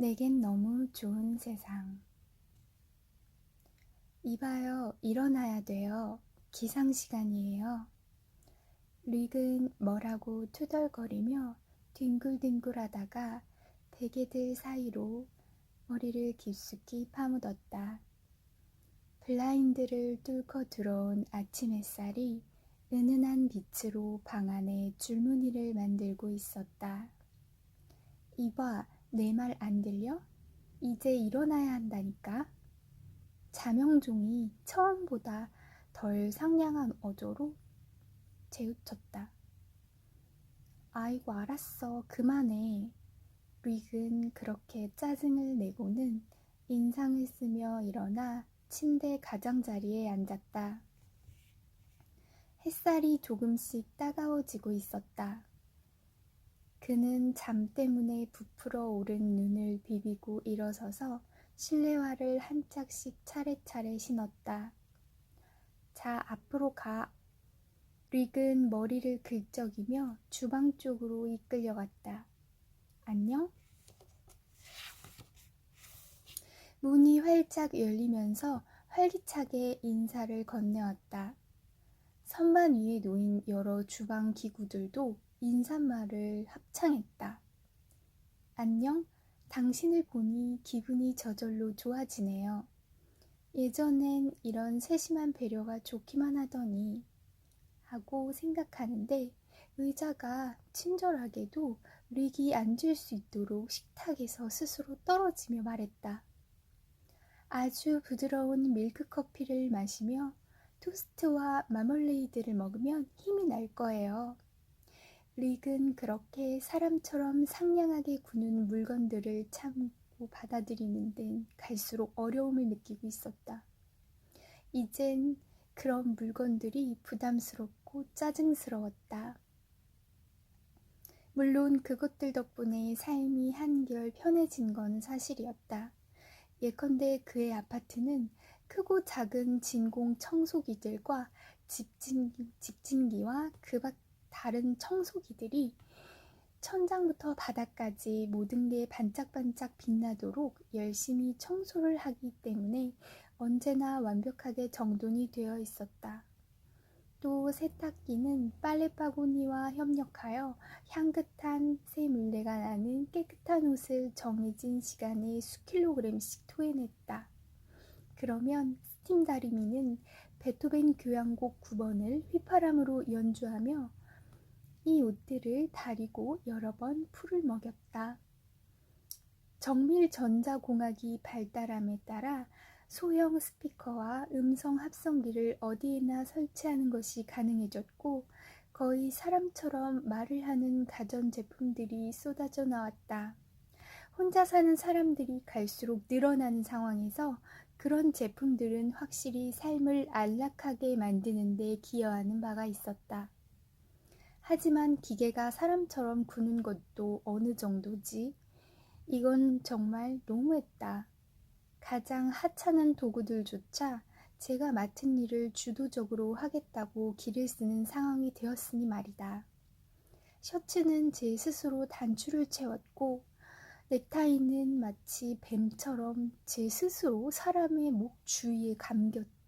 내겐 너무 좋은 세상. 이봐요, 일어나야 돼요. 기상 시간이에요. 릭은 뭐라고 투덜거리며 뒹굴뒹굴 하다가 베개들 사이로 머리를 깊숙이 파묻었다. 블라인드를 뚫고 들어온 아침 햇살이 은은한 빛으로 방 안에 줄무늬를 만들고 있었다. 이봐, 내 말 안 들려? 이제 일어나야 한다니까. 자명종이 처음보다 덜 상냥한 어조로 재우쳤다. 아이고 알았어, 그만해. 릭은 그렇게 짜증을 내고는 인상을 쓰며 일어나 침대 가장자리에 앉았다. 햇살이 조금씩 따가워지고 있었다. 그는 잠 때문에 부풀어 오른 눈을 비비고 일어서서 실내화를 한 짝씩 차례차례 신었다. 자, 앞으로 가. 릭은 머리를 긁적이며 주방 쪽으로 이끌려갔다. 안녕? 문이 활짝 열리면서 활기차게 인사를 건네왔다. 선반 위에 놓인 여러 주방 기구들도 인사말을 합창했다. 안녕? 당신을 보니 기분이 저절로 좋아지네요. 예전엔 이런 세심한 배려가 좋기만 하더니 하고 생각하는데 의자가 친절하게도 릭이 앉을 수 있도록 식탁에서 스스로 떨어지며 말했다. 아주 부드러운 밀크커피를 마시며 토스트와 마멀레이드를 먹으면 힘이 날 거예요. 릭은 그렇게 사람처럼 상냥하게 구는 물건들을 참고 받아들이는 데는 갈수록 어려움을 느끼고 있었다. 이젠 그런 물건들이 부담스럽고 짜증스러웠다. 물론 그것들 덕분에 삶이 한결 편해진 건 사실이었다. 예컨대 그의 아파트는 크고 작은 진공 청소기들과 집진기와 그 밖 다른 청소기들이 천장부터 바닥까지 모든 게 반짝반짝 빛나도록 열심히 청소를 하기 때문에 언제나 완벽하게 정돈이 되어 있었다. 또 세탁기는 빨래바구니와 협력하여 향긋한 새 물내가 나는 깨끗한 옷을 정해진 시간에 수킬로그램씩 토해냈다. 그러면 스팀 다리미는 베토벤 교향곡 9번을 휘파람으로 연주하며 이 옷들을 다리고 여러 번 풀을 먹였다. 정밀 전자공학이 발달함에 따라 소형 스피커와 음성 합성기를 어디에나 설치하는 것이 가능해졌고 거의 사람처럼 말을 하는 가전제품들이 쏟아져 나왔다. 혼자 사는 사람들이 갈수록 늘어나는 상황에서 그런 제품들은 확실히 삶을 안락하게 만드는 데 기여하는 바가 있었다. 하지만 기계가 사람처럼 구는 것도 어느 정도지? 이건 정말 너무했다. 가장 하찮은 도구들조차 제가 맡은 일을 주도적으로 하겠다고 기를 쓰는 상황이 되었으니 말이다. 셔츠는 제 스스로 단추를 채웠고 넥타이는 마치 뱀처럼 제 스스로 사람의 목 주위에 감겼다.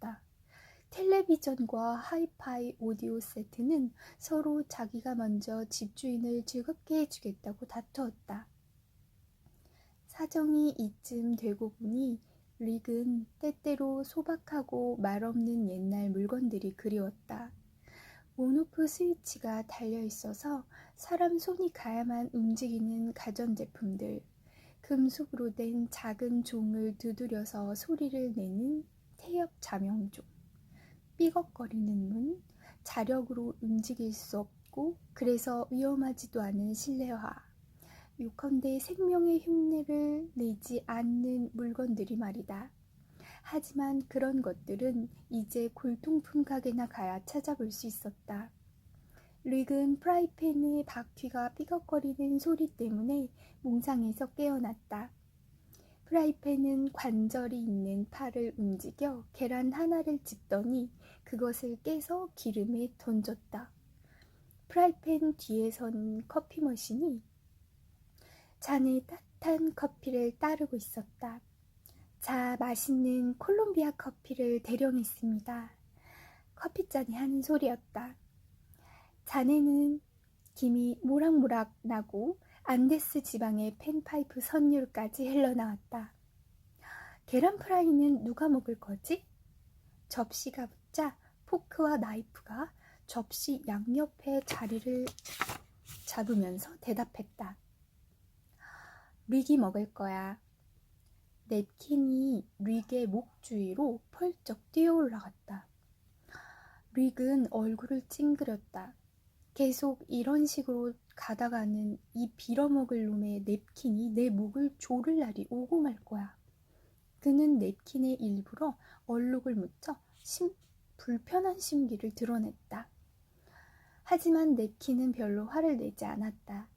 텔레비전과 하이파이 오디오 세트는 서로 자기가 먼저 집주인을 즐겁게 해주겠다고 다투었다. 사정이 이쯤 되고 보니 릭은 때때로 소박하고 말없는 옛날 물건들이 그리웠다. 온오프 스위치가 달려있어서 사람 손이 가야만 움직이는 가전제품들, 금속으로 된 작은 종을 두드려서 소리를 내는 태엽 자명종, 삐걱거리는 문, 자력으로 움직일 수 없고 그래서 위험하지도 않은 실내화, 요컨대 생명의 흉내를 내지 않는 물건들이 말이다. 하지만 그런 것들은 이제 골동품 가게나 가야 찾아볼 수 있었다. 릭은 프라이팬의 바퀴가 삐걱거리는 소리 때문에 몽상에서 깨어났다. 프라이팬은 관절이 있는 팔을 움직여 계란 하나를 집더니 그것을 깨서 기름에 던졌다. 프라이팬 뒤에 선 커피 머신이 잔에 따뜻한 커피를 따르고 있었다. 자, 맛있는 콜롬비아 커피를 대령했습니다. 커피잔이 하는 소리였다. 잔에는 김이 모락모락 나고 안데스 지방의 팬파이프 선율까지 흘러나왔다. 계란 프라이는 누가 먹을 거지? 접시가 붙자 포크와 나이프가 접시 양옆에 자리를 잡으면서 대답했다. 릭이 먹을 거야. 냅킨이 릭의 목 주위로 펄쩍 뛰어 올라갔다. 릭은 얼굴을 찡그렸다. 계속 이런 식으로 가다가는 이 빌어먹을 놈의 냅킨이 내 목을 조를 날이 오고 말 거야. 그는 냅킨에 일부러 얼룩을 묻혀 불편한 심기를 드러냈다. 하지만 냅킨은 별로 화를 내지 않았다.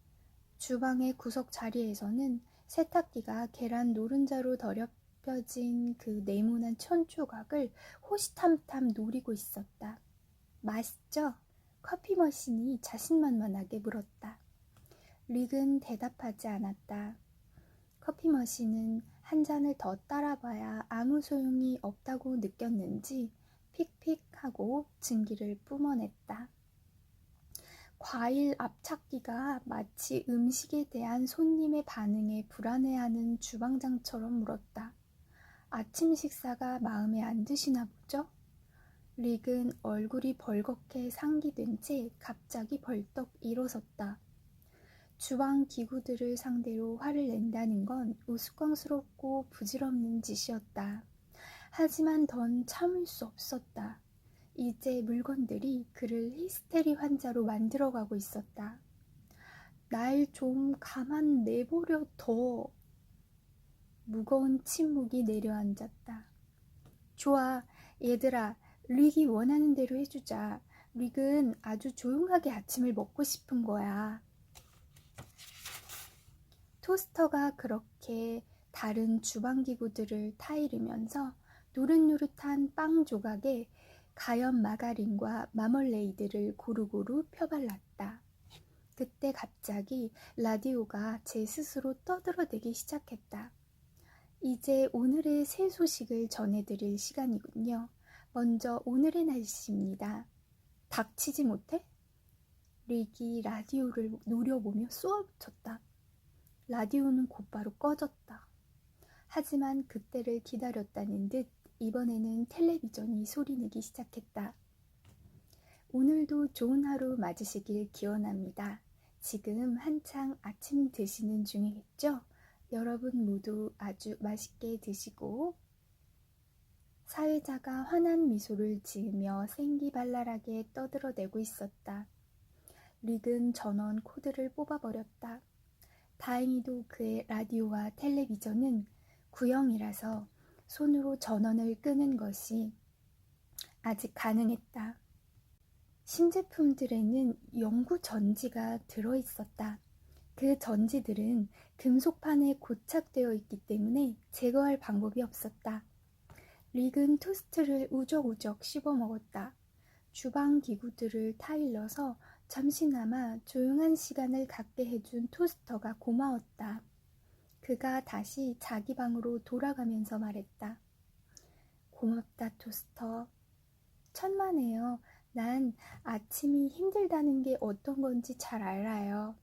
주방의 구석 자리에서는 세탁기가 계란 노른자로 더럽혀진 그 네모난 천 조각을 호시탐탐 노리고 있었다. 맛있죠? 커피 머신이 자신만만하게 물었다. 릭은 대답하지 않았다. 커피 머신은 한 잔을 더 따라봐야 아무 소용이 없다고 느꼈는지 픽픽하고 증기를 뿜어냈다. 과일 앞찾기가 마치 음식에 대한 손님의 반응에 불안해하는 주방장처럼 물었다. 아침 식사가 마음에 안 드시나 보죠? 릭은 얼굴이 벌겋게 상기된 채 갑자기 벌떡 일어섰다. 주방 기구들을 상대로 화를 낸다는 건 우스꽝스럽고 부질없는 짓이었다. 하지만 넌 참을 수 없었다. 이제 물건들이 그를 히스테리 환자로 만들어가고 있었다. 날 좀 가만 내버려 둬. 무거운 침묵이 내려앉았다. 좋아, 얘들아. 릭이 원하는 대로 해주자. 릭은 아주 조용하게 아침을 먹고 싶은 거야. 토스터가 그렇게 다른 주방기구들을 타이르면서 노릇노릇한 빵 조각에 가염 마가린과 마멀레이드를 고루고루 펴발랐다. 그때 갑자기 라디오가 제 스스로 떠들어대기 시작했다. 이제 오늘의 새 소식을 전해드릴 시간이군요. 먼저 오늘의 날씨입니다. 닥치지 못해? 릭이 라디오를 노려보며 쏘아붙였다. 라디오는 곧바로 꺼졌다. 하지만 그때를 기다렸다는 듯 이번에는 텔레비전이 소리내기 시작했다. 오늘도 좋은 하루 맞으시길 기원합니다. 지금 한창 아침 드시는 중이겠죠? 여러분 모두 아주 맛있게 드시고 사회자가 환한 미소를 지으며 생기발랄하게 떠들어대고 있었다. 릭은 전원 코드를 뽑아버렸다. 다행히도 그의 라디오와 텔레비전은 구형이라서 손으로 전원을 끄는 것이 아직 가능했다. 신제품들에는 영구 전지가 들어있었다. 그 전지들은 금속판에 고착되어 있기 때문에 제거할 방법이 없었다. 릭은 토스트를 우적우적 씹어 먹었다. 주방 기구들을 타일러서 잠시나마 조용한 시간을 갖게 해준 토스터가 고마웠다. 그가 다시 자기 방으로 돌아가면서 말했다. 고맙다, 토스터. 천만에요. 난 아침이 힘들다는 게 어떤 건지 잘 알아요.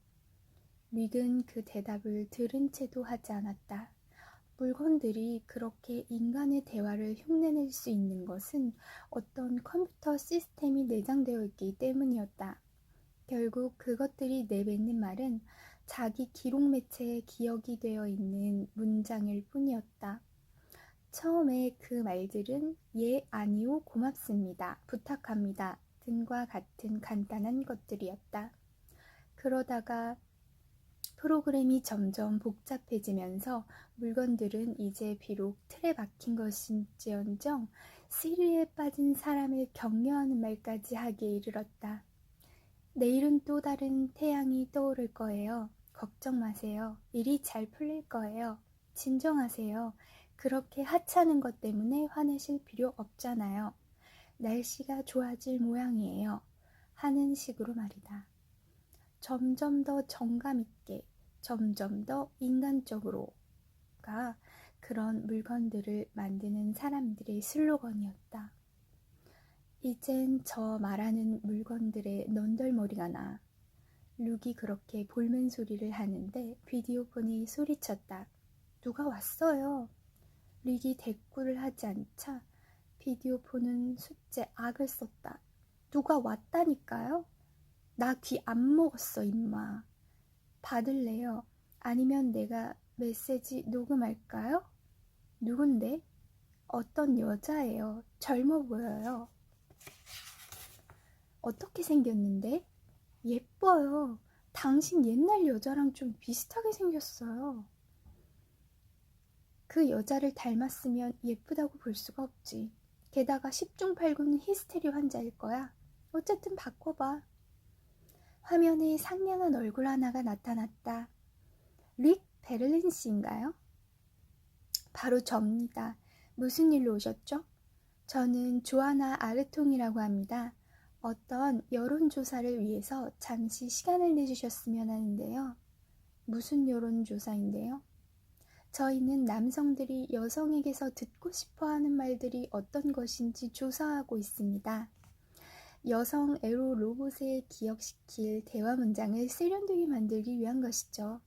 릭은 그 대답을 들은 채도 하지 않았다. 물건들이 그렇게 인간의 대화를 흉내낼 수 있는 것은 어떤 컴퓨터 시스템이 내장되어 있기 때문이었다. 결국 그것들이 내뱉는 말은 자기 기록 매체에 기억이 되어 있는 문장일 뿐이었다. 처음에 그 말들은 예, 아니요, 고맙습니다, 부탁합니다 등과 같은 간단한 것들이었다. 그러다가 프로그램이 점점 복잡해지면서 물건들은 이제 비록 틀에 박힌 것인지언정 시리에 빠진 사람을 격려하는 말까지 하기에 이르렀다. 내일은 또 다른 태양이 떠오를 거예요. 걱정 마세요. 일이 잘 풀릴 거예요. 진정하세요. 그렇게 하찮은 것 때문에 화내실 필요 없잖아요. 날씨가 좋아질 모양이에요. 하는 식으로 말이다. 점점 더 정감 있게 점점 더 인간적으로가 그런 물건들을 만드는 사람들의 슬로건이었다. 이젠 저 말하는 물건들의 넌덜머리가 나. 룩이 그렇게 볼멘 소리를 하는데 비디오폰이 소리쳤다. 누가 왔어요. 룩이 대꾸를 하지 않자 비디오폰은 숫제 악을 썼다. 누가 왔다니까요? 나 귀 안 먹었어 임마. 받을래요? 아니면 내가 메시지 녹음할까요? 누군데? 어떤 여자예요. 젊어 보여요. 어떻게 생겼는데? 예뻐요. 당신 옛날 여자랑 좀 비슷하게 생겼어요. 그 여자를 닮았으면 예쁘다고 볼 수가 없지. 게다가 10중 8구는 히스테리 환자일 거야. 어쨌든 바꿔봐. 화면에 상냥한 얼굴 하나가 나타났다. 릭 베를린 씨인가요? 바로 접니다. 무슨 일로 오셨죠? 저는 조아나 아르통이라고 합니다. 어떤 여론조사를 위해서 잠시 시간을 내주셨으면 하는데요. 무슨 여론조사인데요? 저희는 남성들이 여성에게서 듣고 싶어하는 말들이 어떤 것인지 조사하고 있습니다. 여성 에로 로봇에 기억시킬 대화 문장을 세련되게 만들기 위한 것이죠.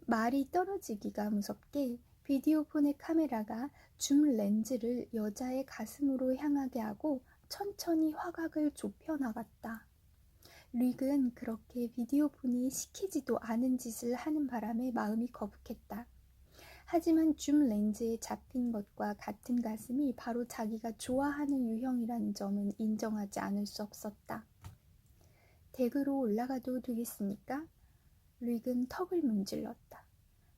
말이 떨어지기가 무섭게 비디오폰의 카메라가 줌 렌즈를 여자의 가슴으로 향하게 하고 천천히 화각을 좁혀 나갔다. 릭은 그렇게 비디오폰이 시키지도 않은 짓을 하는 바람에 마음이 거북했다. 하지만 줌 렌즈에 잡힌 것과 같은 가슴이 바로 자기가 좋아하는 유형이라는 점은 인정하지 않을 수 없었다. 덱으로 올라가도 되겠습니까? 릭은 턱을 문질렀다.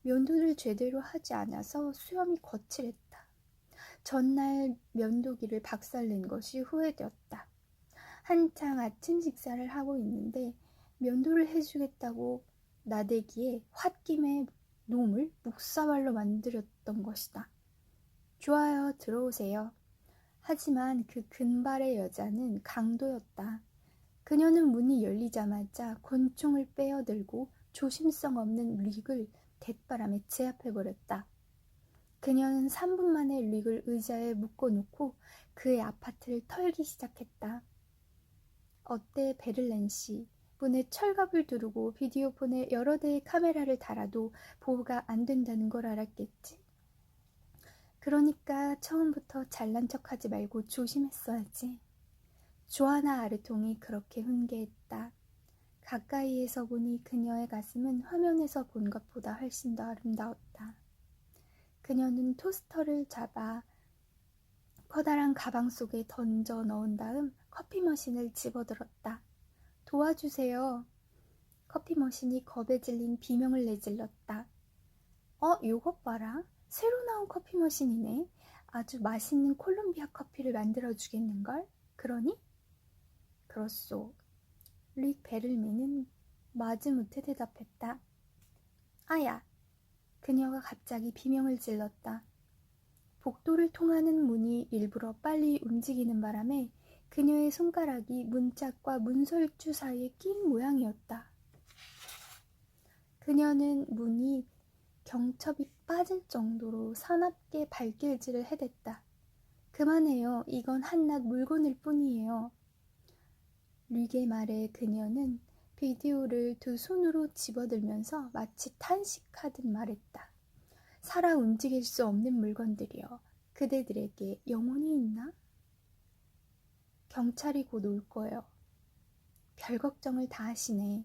면도를 제대로 하지 않아서 수염이 거칠했다. 전날 면도기를 박살낸 것이 후회되었다. 한창 아침 식사를 하고 있는데 면도를 해주겠다고 나대기에 홧김에 놈을 묵사발로 만들었던 것이다. 좋아요, 들어오세요. 하지만 그 근발의 여자는 강도였다. 그녀는 문이 열리자마자 권총을 빼어들고 조심성 없는 릭을 대바람에 제압해버렸다. 그녀는 3분 만에 릭을 의자에 묶어놓고 그의 아파트를 털기 시작했다. 어때 베를렌 씨? 문에 철갑을 두르고 비디오폰에 여러 대의 카메라를 달아도 보호가 안 된다는 걸 알았겠지? 그러니까 처음부터 잘난 척하지 말고 조심했어야지. 조아나 아르통이 그렇게 훈계했다. 가까이에서 보니 그녀의 가슴은 화면에서 본 것보다 훨씬 더 아름다웠다. 그녀는 토스터를 잡아 커다란 가방 속에 던져 넣은 다음 커피 머신을 집어들었다. 도와주세요. 커피 머신이 겁에 질린 비명을 내질렀다. 요것 봐라. 새로 나온 커피 머신이네. 아주 맛있는 콜롬비아 커피를 만들어주겠는걸? 그러니? 그렇소. 릭 베를린은 마지못해 대답했다. 아야! 그녀가 갑자기 비명을 질렀다. 복도를 통하는 문이 일부러 빨리 움직이는 바람에 그녀의 손가락이 문짝과 문설주 사이에 낀 모양이었다. 그녀는 문이 경첩이 빠질 정도로 사납게 발길질을 해댔다. 그만해요. 이건 한낱 물건일 뿐이에요. 릭의 말에 그녀는 비디오를 두 손으로 집어들면서 마치 탄식하듯 말했다. 살아 움직일 수 없는 물건들이여. 그대들에게 영혼이 있나? 경찰이 곧 올 거예요. 별 걱정을 다 하시네.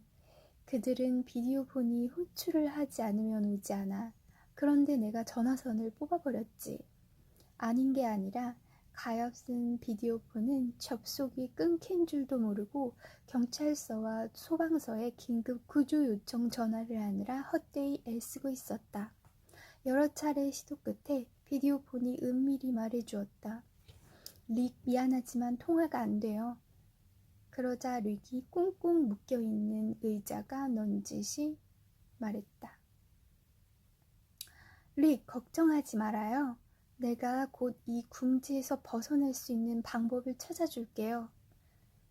그들은 비디오폰이 호출을 하지 않으면 오지 않아. 그런데 내가 전화선을 뽑아버렸지. 아닌 게 아니라 가엾은 비디오폰은 접속이 끊긴 줄도 모르고 경찰서와 소방서에 긴급 구조 요청 전화를 하느라 헛되이 애쓰고 있었다. 여러 차례 시도 끝에 비디오폰이 은밀히 말해주었다. 릭 미안하지만 통화가 안 돼요. 그러자 릭이 꽁꽁 묶여있는 의자가 넌지시 말했다. 릭, 걱정하지 말아요. 내가 곧 이 궁지에서 벗어날 수 있는 방법을 찾아줄게요.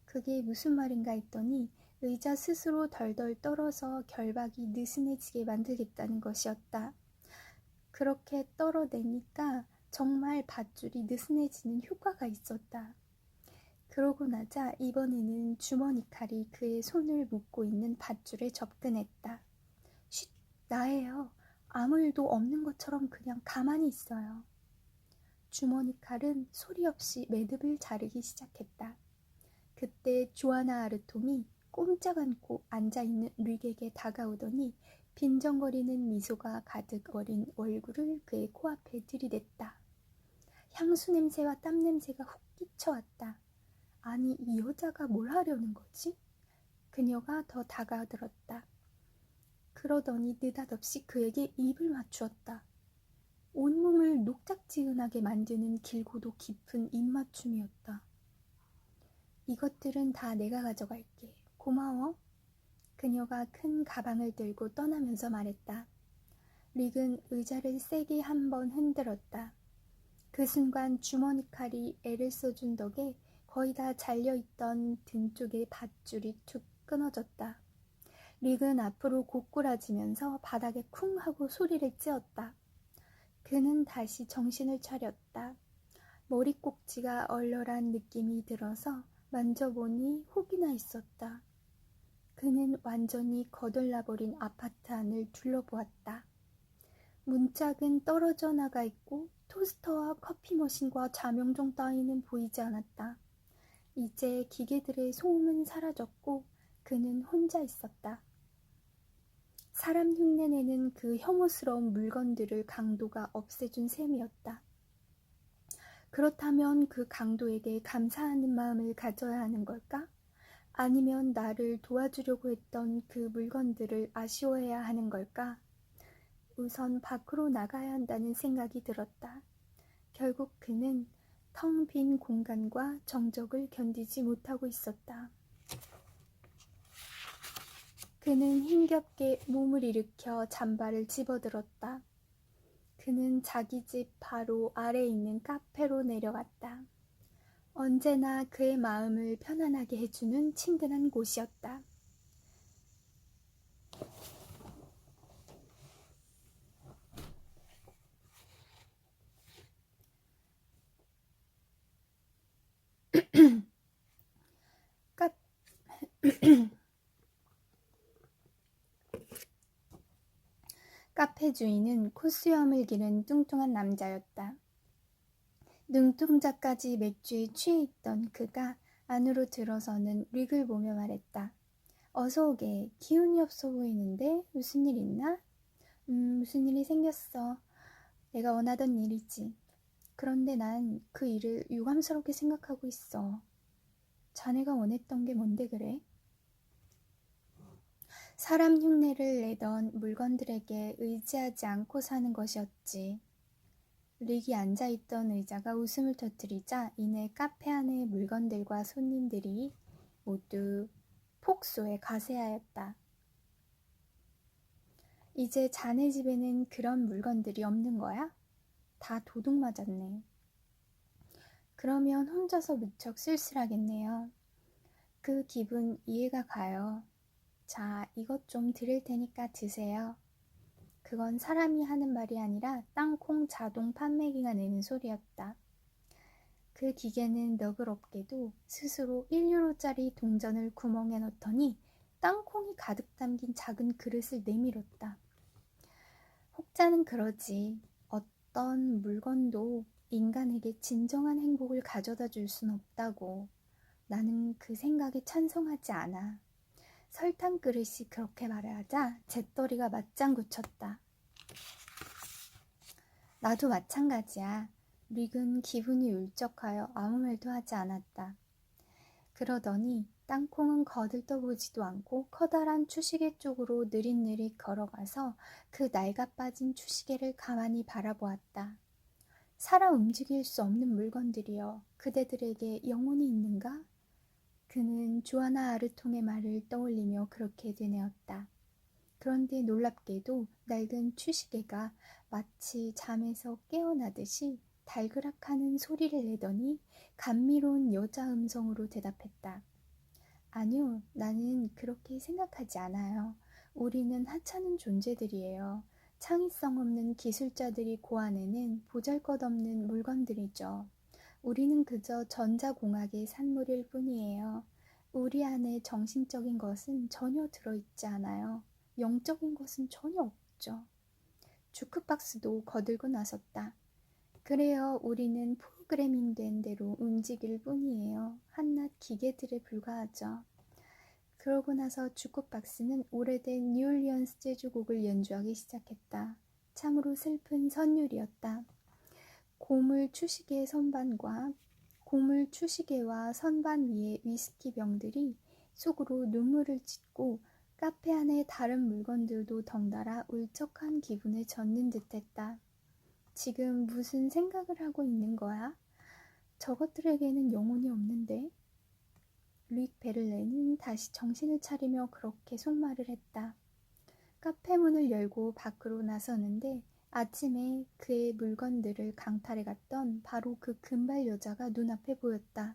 그게 무슨 말인가 했더니 의자 스스로 덜덜 떨어서 결박이 느슨해지게 만들겠다는 것이었다. 그렇게 떨어내니까 정말 밧줄이 느슨해지는 효과가 있었다. 그러고 나자 이번에는 주머니 칼이 그의 손을 묶고 있는 밧줄에 접근했다. 쉿, 나예요. 아무 일도 없는 것처럼 그냥 가만히 있어요. 주머니 칼은 소리 없이 매듭을 자르기 시작했다. 그때 조아나 아르통이 꼼짝 않고 앉아있는 릭에게 다가오더니 빈정거리는 미소가 가득 어린 얼굴을 그의 코앞에 들이댔다. 향수 냄새와 땀 냄새가 훅 끼쳐왔다. 아니, 이 여자가 뭘 하려는 거지? 그녀가 더 다가들었다. 그러더니 느닷없이 그에게 입을 맞추었다. 온몸을 녹작지근하게 만드는 길고도 깊은 입맞춤이었다. 이것들은 다 내가 가져갈게. 고마워. 그녀가 큰 가방을 들고 떠나면서 말했다. 릭은 의자를 세게 한번 흔들었다. 그 순간 주머니 칼이 애를 써준 덕에 거의 다 잘려있던 등 쪽의 밧줄이 툭 끊어졌다. 릭은 앞으로 고꾸라지면서 바닥에 쿵 하고 소리를 찧었다. 그는 다시 정신을 차렸다. 머리 꼭지가 얼얼한 느낌이 들어서 만져보니 혹이 나 있었다. 그는 완전히 거덜나버린 아파트 안을 둘러보았다. 문짝은 떨어져 나가 있고 토스터와 커피 머신과 자명종 따위는 보이지 않았다. 이제 기계들의 소음은 사라졌고 그는 혼자 있었다. 사람 흉내내는 그 혐오스러운 물건들을 강도가 없애준 셈이었다. 그렇다면 그 강도에게 감사하는 마음을 가져야 하는 걸까? 아니면 나를 도와주려고 했던 그 물건들을 아쉬워해야 하는 걸까? 우선 밖으로 나가야 한다는 생각이 들었다. 결국 그는 텅 빈 공간과 정적을 견디지 못하고 있었다. 그는 힘겹게 몸을 일으켜 잠바를 집어들었다. 그는 자기 집 바로 아래에 있는 카페로 내려갔다. 언제나 그의 마음을 편안하게 해주는 친근한 곳이었다. 카페 주인은 콧수염을 기른 뚱뚱한 남자였다. 눈동자까지 맥주에 취해 있던 그가 안으로 들어서는 릭을 보며 말했다. 어서 오게. 기운이 없어 보이는데 무슨 일 있나? 무슨 일이 생겼어. 내가 원하던 일이지. 그런데 난 그 일을 유감스럽게 생각하고 있어. 자네가 원했던 게 뭔데 그래? 사람 흉내를 내던 물건들에게 의지하지 않고 사는 것이었지. 릭이 앉아있던 의자가 웃음을 터뜨리자 이내 카페 안의 물건들과 손님들이 모두 폭소에 가세하였다. 이제 자네 집에는 그런 물건들이 없는 거야? 다 도둑 맞았네. 그러면 혼자서 무척 쓸쓸하겠네요. 그 기분 이해가 가요. 자, 이것 좀 드릴 테니까 드세요. 그건 사람이 하는 말이 아니라 땅콩 자동 판매기가 내는 소리였다. 그 기계는 너그럽게도 스스로 1유로짜리 동전을 구멍에 넣더니 땅콩이 가득 담긴 작은 그릇을 내밀었다. 혹자는 그러지. 어떤 물건도 인간에게 진정한 행복을 가져다 줄 순 없다고. 나는 그 생각에 찬성하지 않아. 설탕 그릇이 그렇게 말하자 재떨이가 맞장구 쳤다. 나도 마찬가지야. 릭은 기분이 울적하여 아무 말도 하지 않았다. 그러더니 땅콩은 거들떠보지도 않고 커다란 추시개 쪽으로 느릿느릿 걸어가서 그 낡아 빠진 추시개를 가만히 바라보았다. 살아 움직일 수 없는 물건들이여 그대들에게 영혼이 있는가? 그는 조아나 아르통의 말을 떠올리며 그렇게 되뇌었다. 그런데 놀랍게도 낡은 추시개가 마치 잠에서 깨어나듯이 달그락하는 소리를 내더니 감미로운 여자 음성으로 대답했다. 아니요, 나는 그렇게 생각하지 않아요. 우리는 하찮은 존재들이에요. 창의성 없는 기술자들이 고안해낸 보잘것없는 물건들이죠. 우리는 그저 전자공학의 산물일 뿐이에요. 우리 안에 정신적인 것은 전혀 들어있지 않아요. 영적인 것은 전혀 없죠. 주크박스도 거들고 나섰다. 그래요, 우리는 프로그래밍된 대로 움직일 뿐이에요. 한낱 기계들에 불과하죠. 그러고 나서 주크박스는 오래된 뉴올리언스 재즈곡을 연주하기 시작했다. 참으로 슬픈 선율이었다. 고물 추시개와 선반 위에 위스키 병들이 속으로 눈물을 찢고 카페 안에 다른 물건들도 덩달아 울적한 기분에 젖는 듯했다. 지금 무슨 생각을 하고 있는 거야? 저것들에게는 영혼이 없는데? 루익 베를레는 다시 정신을 차리며 그렇게 속말을 했다. 카페 문을 열고 밖으로 나서는데 아침에 그의 물건들을 강탈해 갔던 바로 그 금발 여자가 눈앞에 보였다.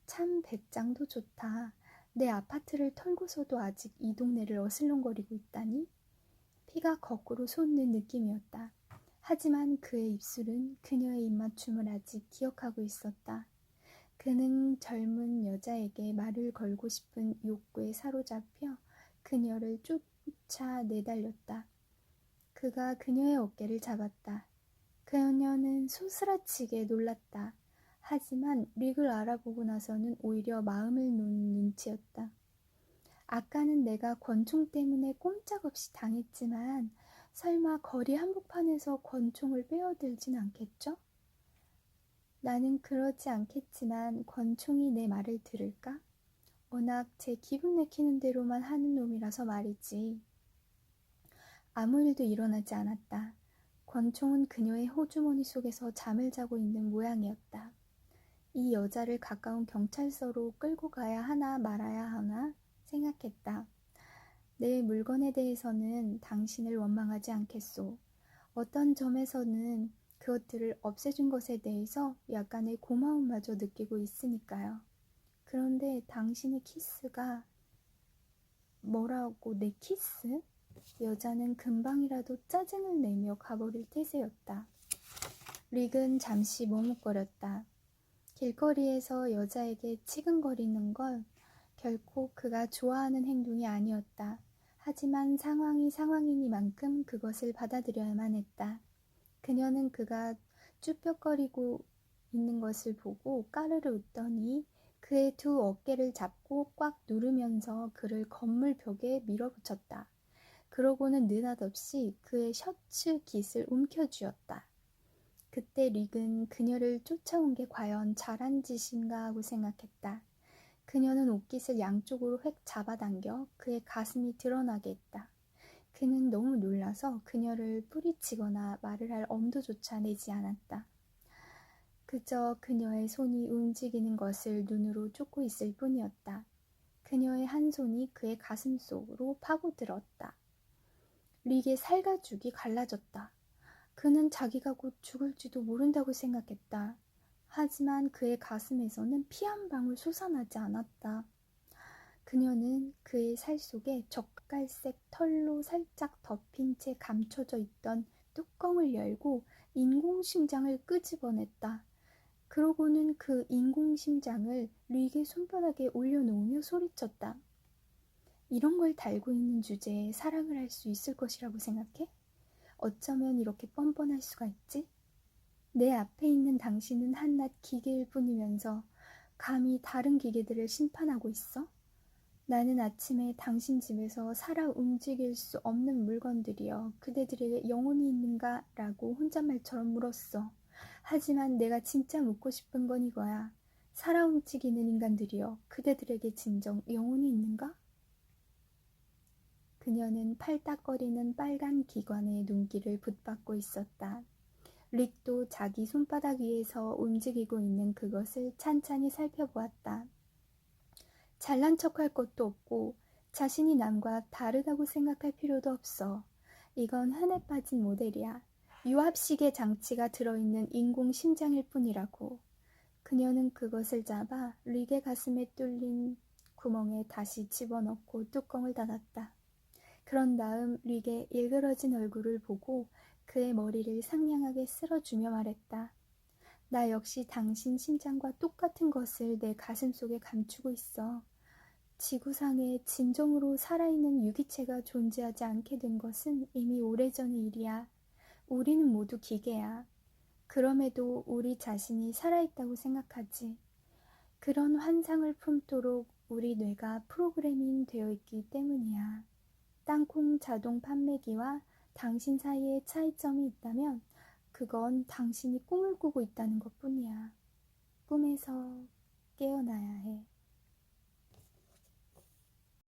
참 배짱도 좋다. 내 아파트를 털고서도 아직 이 동네를 어슬렁거리고 있다니? 피가 거꾸로 솟는 느낌이었다. 하지만 그의 입술은 그녀의 입맞춤을 아직 기억하고 있었다. 그는 젊은 여자에게 말을 걸고 싶은 욕구에 사로잡혀 그녀를 쫓아 내달렸다. 그가 그녀의 어깨를 잡았다. 그녀는 소스라치게 놀랐다. 하지만 릭을 알아보고 나서는 오히려 마음을 놓은 눈치였다. 아까는 내가 권총 때문에 꼼짝없이 당했지만 설마 거리 한복판에서 권총을 빼어들진 않겠죠? 나는 그러지 않겠지만 권총이 내 말을 들을까? 워낙 제 기분 내키는 대로만 하는 놈이라서 말이지. 아무 일도 일어나지 않았다. 권총은 그녀의 호주머니 속에서 잠을 자고 있는 모양이었다. 이 여자를 가까운 경찰서로 끌고 가야 하나 말아야 하나 생각했다. 내 물건에 대해서는 당신을 원망하지 않겠소. 어떤 점에서는 그것들을 없애준 것에 대해서 약간의 고마움마저 느끼고 있으니까요. 그런데 당신의 키스가 뭐라고 내 키스? 여자는 금방이라도 짜증을 내며 가버릴 태세였다. 릭은 잠시 머뭇거렸다. 길거리에서 여자에게 치근거리는 건 결코 그가 좋아하는 행동이 아니었다. 하지만 상황이 상황이니만큼 그것을 받아들여야만 했다. 그녀는 그가 쭈뼛거리고 있는 것을 보고 까르르 웃더니 그의 두 어깨를 잡고 꽉 누르면서 그를 건물 벽에 밀어붙였다. 그러고는 느닷없이 그의 셔츠 깃을 움켜쥐었다. 그때 릭은 그녀를 쫓아온 게 과연 잘한 짓인가 하고 생각했다. 그녀는 옷깃을 양쪽으로 획 잡아당겨 그의 가슴이 드러나게 했다. 그는 너무 놀라서 그녀를 뿌리치거나 말을 할 엄두조차 내지 않았다. 그저 그녀의 손이 움직이는 것을 눈으로 쫓고 있을 뿐이었다. 그녀의 한 손이 그의 가슴 속으로 파고들었다. 릭의 살가죽이 갈라졌다. 그는 자기가 곧 죽을지도 모른다고 생각했다. 하지만 그의 가슴에서는 피 한 방울 솟아나지 않았다. 그녀는 그의 살 속에 적갈색 털로 살짝 덮인 채 감춰져 있던 뚜껑을 열고 인공심장을 끄집어냈다. 그러고는 그 인공심장을 릭의 손바닥에 올려놓으며 소리쳤다. 이런 걸 달고 있는 주제에 사랑을 할 수 있을 것이라고 생각해? 어쩌면 이렇게 뻔뻔할 수가 있지? 내 앞에 있는 당신은 한낱 기계일 뿐이면서 감히 다른 기계들을 심판하고 있어? 나는 아침에 당신 집에서 살아 움직일 수 없는 물건들이여 그대들에게 영혼이 있는가? 라고 혼잣말처럼 물었어. 하지만 내가 진짜 묻고 싶은 건 이거야. 살아 움직이는 인간들이여 그대들에게 진정 영혼이 있는가? 그녀는 팔딱거리는 빨간 기관의 눈길을 붙받고 있었다. 릭도 자기 손바닥 위에서 움직이고 있는 그것을 찬찬히 살펴보았다. 잘난 척할 것도 없고 자신이 남과 다르다고 생각할 필요도 없어. 이건 흔해 빠진 모델이야. 유압시계 장치가 들어있는 인공심장일 뿐이라고. 그녀는 그것을 잡아 릭의 가슴에 뚫린 구멍에 다시 집어넣고 뚜껑을 닫았다. 그런 다음 릭의 일그러진 얼굴을 보고 그의 머리를 상냥하게 쓸어주며 말했다. 나 역시 당신 심장과 똑같은 것을 내 가슴속에 감추고 있어. 지구상에 진정으로 살아있는 유기체가 존재하지 않게 된 것은 이미 오래전의 일이야. 우리는 모두 기계야. 그럼에도 우리 자신이 살아있다고 생각하지. 그런 환상을 품도록 우리 뇌가 프로그래밍 되어 있기 때문이야. 땅콩 자동 판매기와 당신 사이에 차이점이 있다면 그건 당신이 꿈을 꾸고 있다는 것뿐이야. 꿈에서 깨어나야 해.